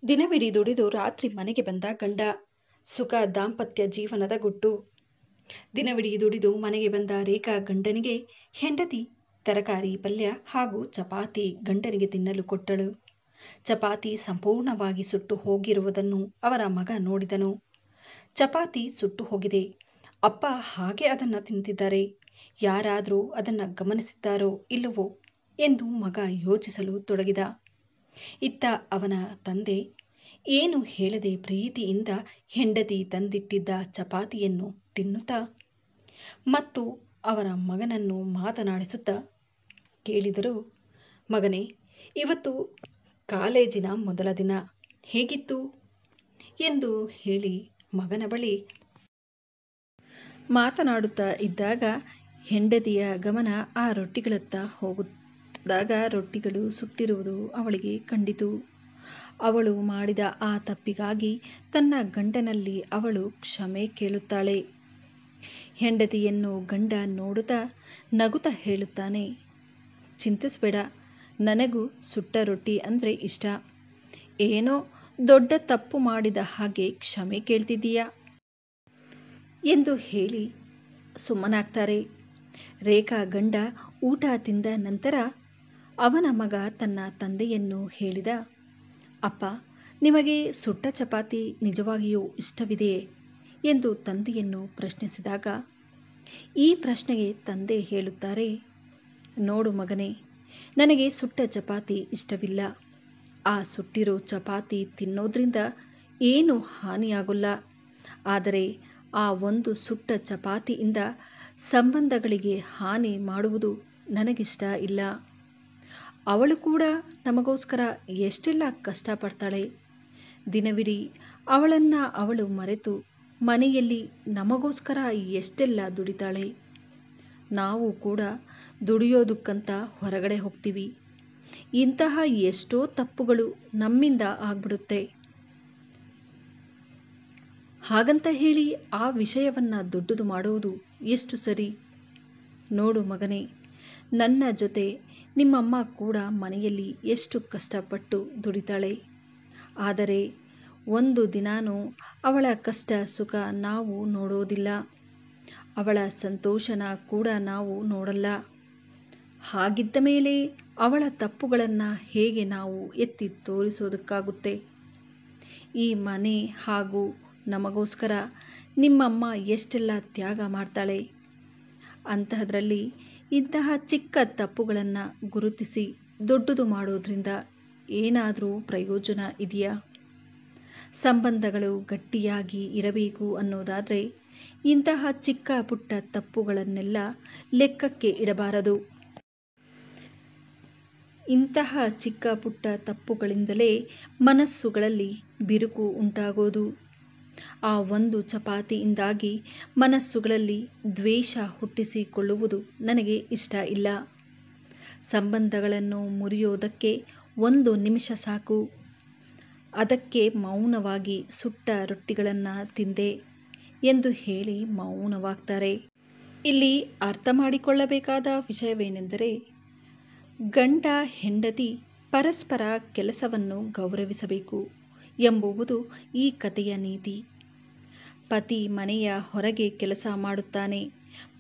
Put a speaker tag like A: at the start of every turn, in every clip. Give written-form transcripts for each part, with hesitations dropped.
A: ದಿನವಿಡೀ ದುಡಿದು ರಾತ್ರಿ ಮನೆಗೆ ಬಂದ ಗಂಡ. ಸುಖ ದಾಂಪತ್ಯ ಜೀವನದ ಗುಟ್ಟು. ದಿನವಿಡೀ ದುಡಿದು ಮನೆಗೆ ಬಂದ ರೇಖಾ ಗಂಡನಿಗೆ ಹೆಂಡತಿ ತರಕಾರಿ ಪಲ್ಯ ಹಾಗೂ ಚಪಾತಿ ಗಂಡನಿಗೆ ತಿನ್ನಲು ಕೊಟ್ಟಳು. ಚಪಾತಿ ಸಂಪೂರ್ಣವಾಗಿ ಸುಟ್ಟು ಹೋಗಿರುವುದನ್ನು ಅವರ ಮಗ ನೋಡಿದನು. ಚಪಾತಿ ಸುಟ್ಟು ಹೋಗಿದೆ, ಅಪ್ಪ ಹಾಗೆ ಅದನ್ನು ತಿಂತಿದ್ದಾರೆ, ಯಾರಾದರೂ ಅದನ್ನು ಗಮನಿಸಿದ್ದಾರೋ ಇಲ್ಲವೋ ಎಂದು ಮಗ ಯೋಚಿಸಲು ತೊಡಗಿದ. ಇತ್ತ ಅವನ ತಂದೆ ಏನು ಹೇಳದೆ ಪ್ರೀತಿಯಿಂದ ಹೆಂಡತಿ ತಂದಿಟ್ಟಿದ್ದ ಚಪಾತಿಯನ್ನು ತಿನ್ನುತ್ತಾ ಮತ್ತು ಅವರ ಮಗನನ್ನು ಮಾತನಾಡಿಸುತ್ತಾ ಕೇಳಿದರು, ಮಗನೇ, ಇವತ್ತು ಕಾಲೇಜಿನ ಮೊದಲ ದಿನ ಹೇಗಿತ್ತು ಎಂದು ಹೇಳಿ ಮಗನ ಬಳಿ ಮಾತನಾಡುತ್ತಾ ಇದ್ದಾಗ ಹೆಂಡತಿಯ ಗಮನ ಆ ರೊಟ್ಟಿಗಳತ್ತ ಹೋಗುತ್ತಾಗ ರೊಟ್ಟಿಗಳು ಸುಟ್ಟಿರುವುದು ಅವಳಿಗೆ ಕಂಡಿತು. ಅವಳು ಮಾಡಿದ ಆ ತಪ್ಪಿಗಾಗಿ ತನ್ನ ಗಂಡನಲ್ಲಿ ಅವಳು ಕ್ಷಮೆ ಕೇಳುತ್ತಾಳೆ. ಹೆಂಡತಿಯನ್ನು ಗಂಡ ನೋಡುತ್ತಾ ನಗುತ್ತಾ ಹೇಳುತ್ತಾನೆ, ಚಿಂತಿಸಬೇಡ, ನನಗೂ ಸುಟ್ಟ ರೊಟ್ಟಿ ಅಂದರೆ ಇಷ್ಟ. ಏನೋ ದೊಡ್ಡ ತಪ್ಪು ಮಾಡಿದ ಹಾಗೆ ಕ್ಷಮೆ ಕೇಳ್ತಿದ್ದೀಯ ಎಂದು ಹೇಳಿ ಸುಮ್ಮನಾಗ್ತಾರೆ. ರೇಖಾ ಗಂಡ ಊಟ ತಿಂದ ನಂತರ ಅವನ ಮಗ ತನ್ನ ತಂದೆಯನ್ನು ಹೇಳಿದ, ಅಪ್ಪ, ನಿಮಗೆ ಸುಟ್ಟ ಚಪಾತಿ ನಿಜವಾಗಿಯೂ ಇಷ್ಟವಿದೆಯೇ ಎಂದು ತಂದೆಯನ್ನು ಪ್ರಶ್ನಿಸಿದಾಗ ಈ ಪ್ರಶ್ನೆಗೆ ತಂದೆ ಹೇಳುತ್ತಾರೆ, ನೋಡು ಮಗನೇ, ನನಗೆ ಸುಟ್ಟ ಚಪಾತಿ ಇಷ್ಟವಿಲ್ಲ. ಆ ಸುಟ್ಟಿರೋ ಚಪಾತಿ ತಿನ್ನೋದ್ರಿಂದ ಏನೂ ಹಾನಿಯಾಗೋಲ್ಲ. ಆದರೆ ಆ ಒಂದು ಸುಟ್ಟ ಚಪಾತಿಯಿಂದ ಸಂಬಂಧಗಳಿಗೆ ಹಾನಿ ಮಾಡುವುದು ನನಗಿಷ್ಟ ಇಲ್ಲ. ಅವಳು ಕೂಡ ನಮಗೋಸ್ಕರ ಎಷ್ಟೆಲ್ಲ ಕಷ್ಟಪಡ್ತಾಳೆ. ದಿನವಿಡೀ ಅವಳನ್ನು ಅವಳು ಮರೆತು ಮನೆಯಲ್ಲಿ ನಮಗೋಸ್ಕರ ಎಷ್ಟೆಲ್ಲ ದುಡಿತಾಳೆ. ನಾವು ಕೂಡ ದುಡಿಯೋದಕ್ಕಂತ ಹೊರಗಡೆ ಹೋಗ್ತೀವಿ. ಇಂತಹ ಎಷ್ಟೋ ತಪ್ಪುಗಳು ನಮ್ಮಿಂದ ಆಗ್ಬಿಡುತ್ತೆ. ಹಾಗಂತ ಹೇಳಿ ಆ ವಿಷಯವನ್ನು ದೊಡ್ಡದು ಮಾಡೋದು ಎಷ್ಟು ಸರಿ? ನೋಡು ಮಗನೇ, ನನ್ನ ಜೊತೆ ನಿಮ್ಮಮ್ಮ ಕೂಡ ಮನೆಯಲ್ಲಿ ಎಷ್ಟು ಕಷ್ಟಪಟ್ಟು ದುಡಿತಾಳೆ. ಆದರೆ ಒಂದು ದಿನಾನೂ ಅವಳ ಕಷ್ಟ ಸುಖ ನಾವು ನೋಡೋದಿಲ್ಲ. ಅವಳ ಸಂತೋಷನ ಕೂಡ ನಾವು ನೋಡಲ್ಲ. ಹಾಗಿದ್ದ ಮೇಲೆ ಅವಳ ತಪ್ಪುಗಳನ್ನು ಹೇಗೆ ನಾವು ಎತ್ತಿ ತೋರಿಸೋದಕ್ಕಾಗುತ್ತೆ? ಈ ಮನೆ ಹಾಗೂ ನಮಗೋಸ್ಕರ ನಿಮ್ಮಮ್ಮ ಎಷ್ಟೆಲ್ಲ ತ್ಯಾಗ ಮಾಡ್ತಾಳೆ. ಅಂತಹದ್ರಲ್ಲಿ ಇಂತಹ ಚಿಕ್ಕ ತಪ್ಪುಗಳನ್ನು ಗುರುತಿಸಿ ದೊಡ್ಡದು ಮಾಡೋದ್ರಿಂದ ಏನಾದರೂ ಪ್ರಯೋಜನ ಇದೆಯಾ? ಸಂಬಂಧಗಳು ಗಟ್ಟಿಯಾಗಿ ಇರಬೇಕು ಅನ್ನೋದಾದರೆ ಇಂತಹ ಚಿಕ್ಕ ಪುಟ್ಟ ತಪ್ಪುಗಳನ್ನೆಲ್ಲ ಲೆಕ್ಕಕ್ಕೆ ಇಡಬಾರದು. ಇಂತಹ ಚಿಕ್ಕ ಪುಟ್ಟ ತಪ್ಪುಗಳಿಂದಲೇ ಮನಸ್ಸುಗಳಲ್ಲಿ ಬಿರುಕು ಉಂಟಾಗೋದು. ಆ ಒಂದು ಚಪಾತಿಯಿಂದಾಗಿ ಮನಸ್ಸುಗಳಲ್ಲಿ ದ್ವೇಷ ಹುಟ್ಟಿಸಿಕೊಳ್ಳುವುದು ನನಗೆ ಇಷ್ಟ ಇಲ್ಲ. ಸಂಬಂಧಗಳನ್ನು ಮುರಿಯೋದಕ್ಕೆ 1 ನಿಮಿಷ ಸಾಕು. ಅದಕ್ಕೆ ಮೌನವಾಗಿ ಸುಟ್ಟ ರೊಟ್ಟಿಗಳನ್ನು ತಿಂದೆ ಎಂದು ಹೇಳಿ ಮೌನವಾಗ್ತಾರೆ. ಇಲ್ಲಿ ಅರ್ಥ ಮಾಡಿಕೊಳ್ಳಬೇಕಾದ ವಿಷಯವೇನೆಂದರೆ, ಗಂಡ ಹೆಂಡತಿ ಪರಸ್ಪರ ಕೆಲಸವನ್ನು ಗೌರವಿಸಬೇಕು ಎಂಬುವುದು ಈ ಕಥೆಯ ನೀತಿ. ಪತಿ ಮನೆಯ ಹೊರಗೆ ಕೆಲಸ ಮಾಡುತ್ತಾನೆ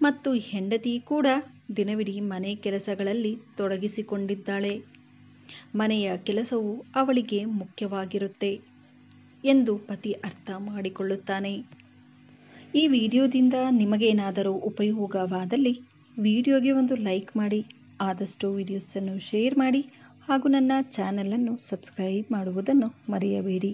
A: ಮತ್ತು ಹೆಂಡತಿ ಕೂಡ ದಿನವಿಡೀ ಮನೆ ಕೆಲಸಗಳಲ್ಲಿ ತೊಡಗಿಸಿಕೊಂಡಿದ್ದಾಳೆ. ಮನೆಯ ಕೆಲಸವು ಅವಳಿಗೆ ಮುಖ್ಯವಾಗಿರುತ್ತೆ ಎಂದು ಪತಿ ಅರ್ಥ ಮಾಡಿಕೊಳ್ಳುತ್ತಾನೆ. ಈ ವಿಡಿಯೋದಿಂದ ನಿಮಗೇನಾದರೂ ಉಪಯೋಗವಾದಲ್ಲಿ ವಿಡಿಯೋಗೆ ಒಂದು ಲೈಕ್ ಮಾಡಿ, ಆದಷ್ಟು ವಿಡಿಯೋಸನ್ನು ಶೇರ್ ಮಾಡಿ ಹಾಗೂ ನನ್ನ ಚಾನಲನ್ನು ಸಬ್ಸ್ಕ್ರೈಬ್ ಮಾಡುವುದನ್ನು ಮರೆಯಬೇಡಿ.